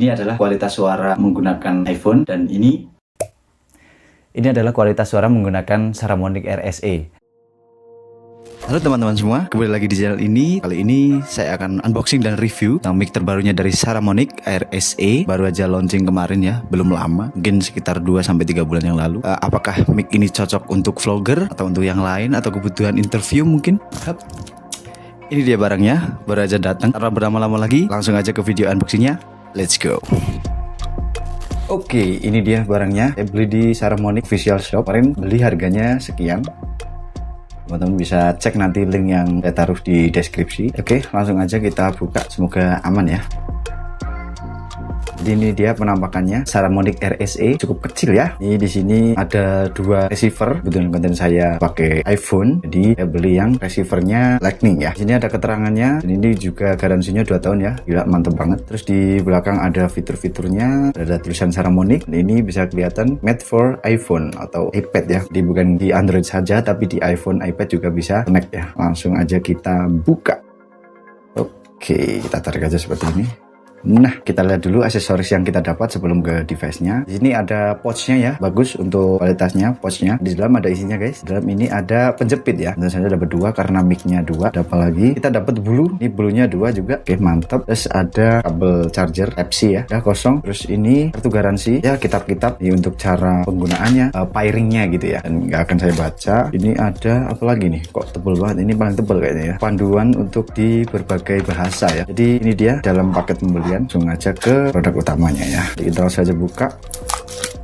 Ini adalah kualitas suara menggunakan iPhone dan ini adalah kualitas suara menggunakan Saramonic RSE. Halo teman-teman semua, kembali lagi di channel ini. Kali ini saya akan unboxing dan review tentang mic terbarunya dari Saramonic RSE. Baru aja launching kemarin ya, belum lama, mungkin sekitar 2-3 bulan yang lalu. Apakah mic ini cocok untuk vlogger atau untuk yang lain atau kebutuhan interview mungkin? Ini dia barangnya, baru aja datang. Karena berlama-lama lagi, langsung aja ke video unboxingnya. Let's go. Oke, ini dia barangnya. Saya beli di Saramonic Official Shop. Kemarin beli harganya sekian. Teman-teman bisa cek nanti link yang saya taruh di deskripsi. Oke, langsung aja kita buka. Semoga aman ya. Jadi ini dia penampakannya Saramonic RSE, cukup kecil ya. Ini di sini ada 2 receiver. Kebetulan konten saya pakai iPhone, jadi saya beli yang receivernya Lightning ya. Di sini ada keterangannya. Dan ini juga garansinya 2 tahun ya. Gila, mantep banget. Terus di belakang ada fitur-fiturnya. Ada tulisan Saramonic. Dan ini bisa kelihatan made for iPhone atau iPad ya. Jadi bukan di Android saja, tapi di iPhone, iPad juga bisa connect ya. Langsung aja kita buka. Oke, kita tarik aja seperti ini. Nah, kita lihat dulu aksesoris yang kita dapat sebelum ke device-nya. Di sini ada pouch-nya ya, bagus untuk kualitasnya pouch-nya. Di dalam ada isinya guys. Di dalam ini ada penjepit ya. Tentu saja dapat 2 karena mic-nya 2. Ada apa lagi? Kita dapat blue. Ini blue-nya 2 juga. Oke, mantap. Terus ada kabel charger Type-C ya. Udah kosong. Terus ini kartu garansi ya, kitab-kitab ini untuk cara penggunaannya, pairingnya gitu ya. Dan nggak akan saya baca. Ini ada apa lagi nih? Kok tebel banget? Ini paling tebel kayaknya ya. Panduan untuk di berbagai bahasa ya. Jadi ini dia dalam paket pembelian. Langsung aja ke produk utamanya ya. Jadi kita langsung aja buka.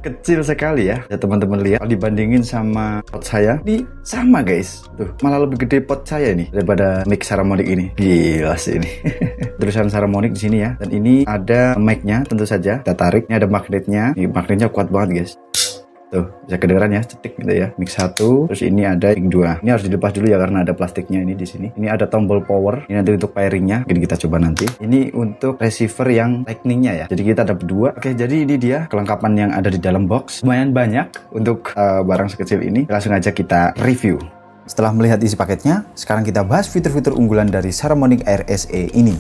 Kecil sekali ya, teman-teman lihat. Kalau dibandingin sama pot saya, ini sama guys. Tuh, malah lebih gede pot saya nih daripada mic Saramonic ini. Gila sih ini. Tulisan Saramonic di sini ya. Dan ini ada mic-nya, tentu saja. Kita tarik. Ini ada magnetnya. Ini magnetnya kuat banget guys. Tuh, bisa kedengeran ya, cetik gitu ya. Mic 1, terus ini ada mic 2. Ini harus dilepas dulu ya karena ada plastiknya ini di sini. Ini ada tombol power. Ini nanti untuk pairingnya. Mungkin kita coba nanti. Ini untuk receiver yang lightningnya ya. Jadi kita dapat 2. Oke, jadi ini dia kelengkapan yang ada di dalam box. Lumayan banyak untuk barang sekecil ini. Langsung aja kita review. Setelah melihat isi paketnya, sekarang kita bahas fitur-fitur unggulan dari Saramonic RSE ini.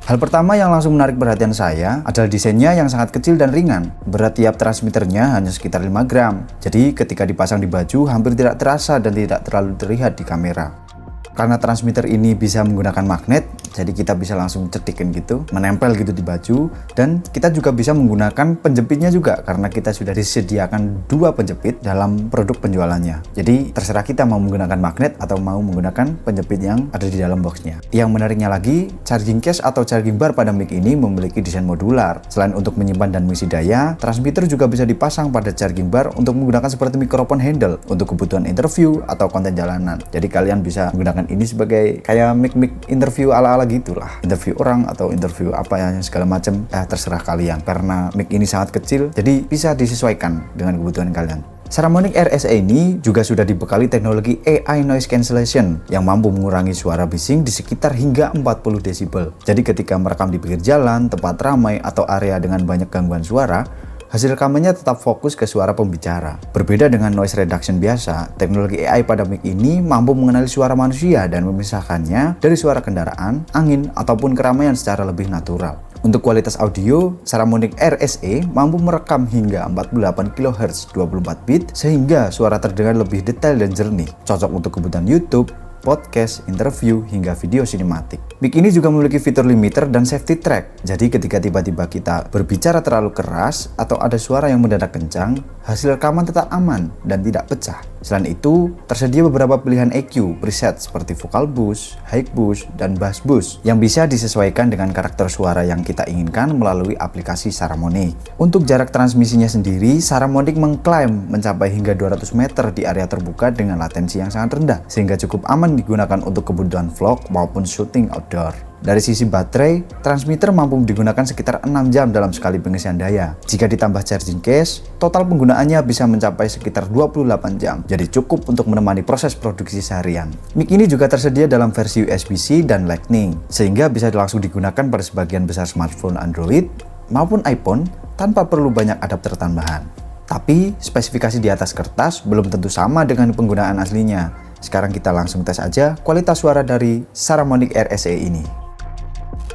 Hal pertama yang langsung menarik perhatian saya adalah desainnya yang sangat kecil dan ringan. Berat tiap transmitternya hanya sekitar 5 gram. Jadi ketika dipasang di baju hampir tidak terasa dan tidak terlalu terlihat di kamera. Karena transmitter ini bisa menggunakan magnet, jadi kita bisa langsung cetikin gitu, menempel gitu di baju. Dan kita juga bisa menggunakan penjepitnya juga, karena kita sudah disediakan 2 penjepit dalam produk penjualannya. Jadi terserah kita mau menggunakan magnet atau mau menggunakan penjepit yang ada di dalam boxnya. Yang menariknya lagi, charging case atau charging bar pada mic ini memiliki desain modular. Selain untuk menyimpan dan mengisi daya, transmitter juga bisa dipasang pada charging bar untuk menggunakan seperti mikrofon handle untuk kebutuhan interview atau konten jalanan. Jadi kalian bisa menggunakan ini sebagai kayak mic interview ala-ala gitulah, interview orang atau interview apa ya segala macam, terserah kalian. Karena mic ini sangat kecil, jadi bisa disesuaikan dengan kebutuhan kalian. Saramonic RSE ini juga sudah dibekali teknologi AI Noise Cancellation yang mampu mengurangi suara bising di sekitar hingga 40 desibel. Jadi ketika merekam di pinggir jalan, tempat ramai, atau area dengan banyak gangguan suara, hasil rekamannya tetap fokus ke suara pembicara. Berbeda dengan noise reduction biasa, teknologi AI pada mic ini mampu mengenali suara manusia dan memisahkannya dari suara kendaraan, angin, ataupun keramaian secara lebih natural. Untuk kualitas audio, Saramonic RSE mampu merekam hingga 48 kHz 24 bit sehingga suara terdengar lebih detail dan jernih. Cocok untuk kebutuhan YouTube, podcast, interview, hingga video sinematik. Mic ini juga memiliki fitur limiter dan safety track. Jadi ketika tiba-tiba kita berbicara terlalu keras atau ada suara yang mendadak kencang, hasil rekaman tetap aman dan tidak pecah. Selain itu, tersedia beberapa pilihan EQ preset seperti vocal boost, high boost, dan bass boost yang bisa disesuaikan dengan karakter suara yang kita inginkan melalui aplikasi Saramonic. Untuk jarak transmisinya sendiri, Saramonic mengklaim mencapai hingga 200 meter di area terbuka dengan latensi yang sangat rendah, sehingga cukup aman digunakan untuk kebutuhan vlog maupun syuting outdoor. Dari sisi baterai, transmitter mampu digunakan sekitar 6 jam dalam sekali pengisian daya. Jika ditambah charging case, total penggunaannya bisa mencapai sekitar 28 jam. Jadi cukup untuk menemani proses produksi seharian. Mic ini juga tersedia dalam versi USB-C dan Lightning, sehingga bisa langsung digunakan pada sebagian besar smartphone Android maupun iPhone tanpa perlu banyak adapter tambahan. Tapi, spesifikasi di atas kertas belum tentu sama dengan penggunaan aslinya. Sekarang kita langsung tes aja kualitas suara dari Saramonic RSE ini.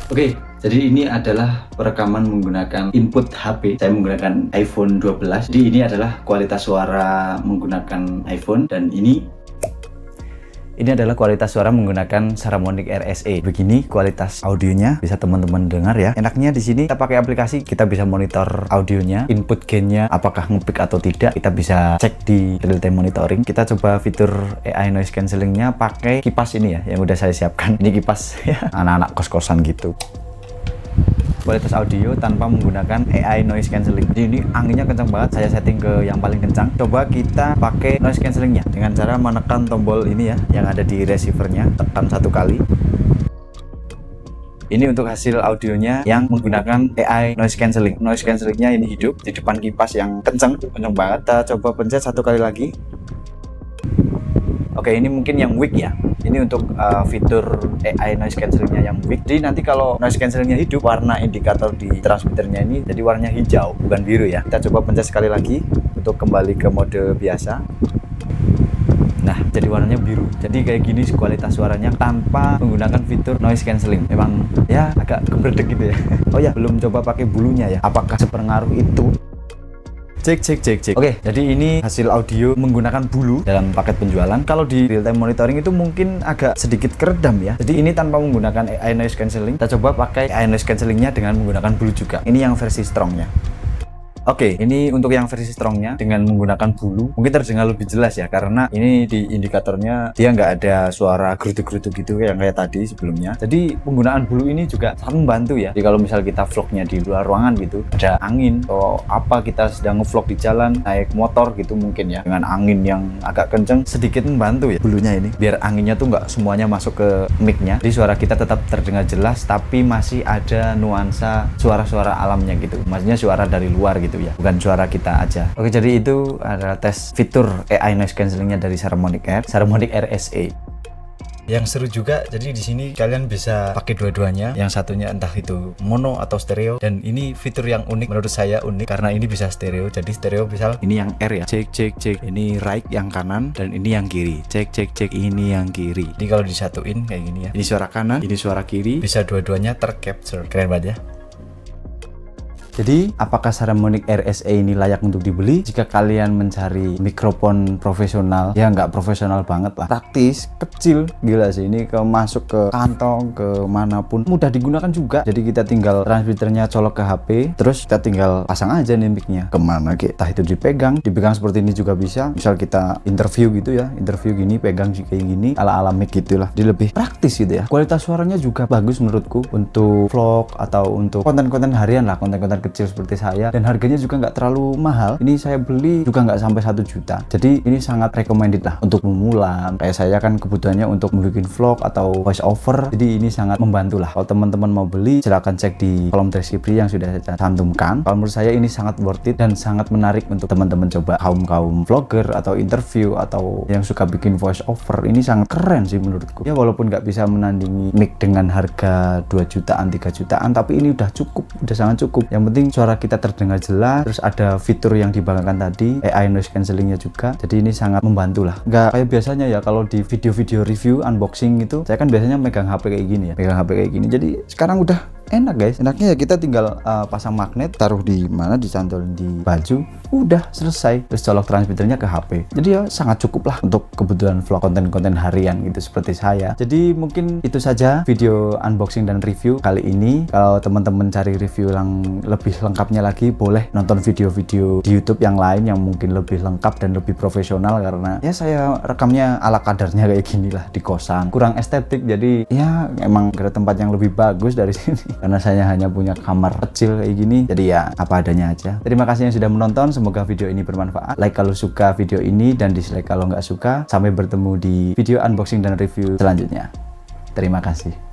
Oke, Jadi ini adalah perekaman menggunakan input HP. Saya menggunakan iPhone 12. Jadi ini adalah kualitas suara menggunakan iPhone, dan ini adalah kualitas suara menggunakan Saramonic RSA. Begini kualitas audionya, bisa teman-teman dengar ya. Enaknya di sini kita pakai aplikasi, kita bisa monitor audionya, input gainnya apakah ngepick atau tidak. Kita bisa cek di real time monitoring. Kita coba fitur AI noise cancellingnya pakai kipas ini ya, yang udah saya siapkan. Ini kipas ya, anak-anak kos-kosan gitu. Kualitas audio tanpa menggunakan AI noise cancelling. Jadi ini anginnya kencang banget, saya setting ke yang paling kencang. Coba kita pakai noise cancellingnya dengan cara menekan tombol ini ya, yang ada di receivernya, tekan 1 kali. Ini untuk hasil audionya yang menggunakan AI noise cancelling. Noise cancellingnya ini hidup di depan kipas yang kencang banget. Kita coba pencet 1 kali lagi. Oke, ini mungkin yang weak ya. Ini untuk fitur AI noise cancellingnya yang weak. Jadi nanti kalau noise cancellingnya hidup, warna indikator di transmitternya ini jadi warnanya hijau, bukan biru ya. Kita coba pencet sekali lagi untuk kembali ke mode biasa. Nah, jadi warnanya biru. Jadi kayak gini kualitas suaranya tanpa menggunakan fitur noise cancelling. Memang ya agak gebredek gitu ya. Oh ya, belum coba pakai bulunya ya. Apakah sepengaruh itu? Cek. Oke, jadi ini hasil audio menggunakan bulu dalam paket penjualan. Kalau di real time monitoring itu mungkin agak sedikit keredam ya. Jadi ini tanpa menggunakan AI noise cancelling. Kita coba pakai AI noise cancellingnya dengan menggunakan bulu juga. Ini yang versi strongnya. Oke, ini untuk yang versi strongnya dengan menggunakan bulu mungkin terdengar lebih jelas ya, karena ini di indikatornya dia nggak ada suara gerutu-gerutu gitu yang kayak tadi sebelumnya. Jadi penggunaan bulu ini juga sangat membantu ya. Jadi kalau misal kita vlognya di luar ruangan gitu, ada angin atau apa, kita sedang ngevlog di jalan naik motor gitu mungkin ya, dengan angin yang agak kenceng, sedikit membantu ya bulunya ini, biar anginnya tuh nggak semuanya masuk ke mic-nya. Jadi suara kita tetap terdengar jelas, tapi masih ada nuansa suara-suara alamnya gitu. Maksudnya suara dari luar gitu ya, bukan suara kita aja. Oke, jadi itu adalah tes fitur AI noise cancellingnya dari Saramonic RSA. Yang seru juga, jadi di sini kalian bisa pakai dua-duanya. Yang satunya entah itu mono atau stereo, dan ini fitur yang unik, menurut saya unik karena ini bisa stereo. Jadi stereo misal ini yang R ya, cek, ini right yang kanan, dan ini yang kiri, cek, ini yang kiri. Jadi kalau disatuin kayak gini ya, ini suara kanan, ini suara kiri, bisa dua-duanya tercapture. Keren banget ya. Jadi, apakah Saramonic RSA ini layak untuk dibeli? Jika kalian mencari mikrofon profesional, ya nggak profesional banget lah, praktis, kecil, gila sih, ini masuk ke kantong, ke manapun, mudah digunakan juga. Jadi kita tinggal transmitternya colok ke HP, terus kita tinggal pasang aja nih mic-nya kemana, entah itu dipegang seperti ini juga bisa. Misal kita interview gitu ya, interview gini, pegang kayak gini, ala-ala mic gitulah. Jadi lebih praktis gitu ya. Kualitas suaranya juga bagus menurutku untuk vlog atau untuk konten-konten harian lah, konten-konten kecil seperti saya, dan harganya juga nggak terlalu mahal. Ini saya beli juga nggak sampai 1 juta. Jadi ini sangat recommended lah untuk pemula. Kayak saya kan kebutuhannya untuk membuat vlog atau voice over. Jadi ini sangat membantu lah. Kalau teman-teman mau beli, silahkan cek di kolom deskripsi yang sudah saya cantumkan. Kalau menurut saya ini sangat worth it dan sangat menarik untuk teman-teman coba. Kaum vlogger atau interview atau yang suka bikin voice over, ini sangat keren sih menurutku. Ya walaupun nggak bisa menandingi mic dengan harga 2 jutaan, 3 jutaan, tapi ini udah cukup, udah sangat cukup. Yang penting suara kita terdengar jelas, terus ada fitur yang dibanggakan tadi, AI noise cancellingnya juga. Jadi ini sangat membantu lah. Nggak kayak biasanya ya, kalau di video-video review unboxing itu, saya kan biasanya megang HP kayak gini ya, pegang HP kayak gini. Jadi sekarang udah enak guys. Enaknya ya kita tinggal pasang magnet, taruh di mana, dicantolin di baju, udah selesai, terus colok transmitternya ke HP. Jadi ya sangat cukup lah untuk kebutuhan vlog, konten-konten harian gitu seperti saya. Jadi mungkin itu saja video unboxing dan review kali ini. Kalau teman-teman cari review yang lebih lengkapnya lagi, boleh nonton video-video di YouTube yang lain yang mungkin lebih lengkap dan lebih profesional, karena ya saya rekamnya ala kadarnya kayak gini lah di kosan, kurang estetik. Jadi ya emang ada tempat yang lebih bagus dari sini karena saya hanya punya kamar kecil kayak gini. Jadi ya apa adanya aja. Terima kasih yang sudah menonton, semoga video ini bermanfaat. Like kalau suka video ini dan dislike kalau nggak suka. Sampai bertemu di video unboxing dan review selanjutnya. Terima kasih.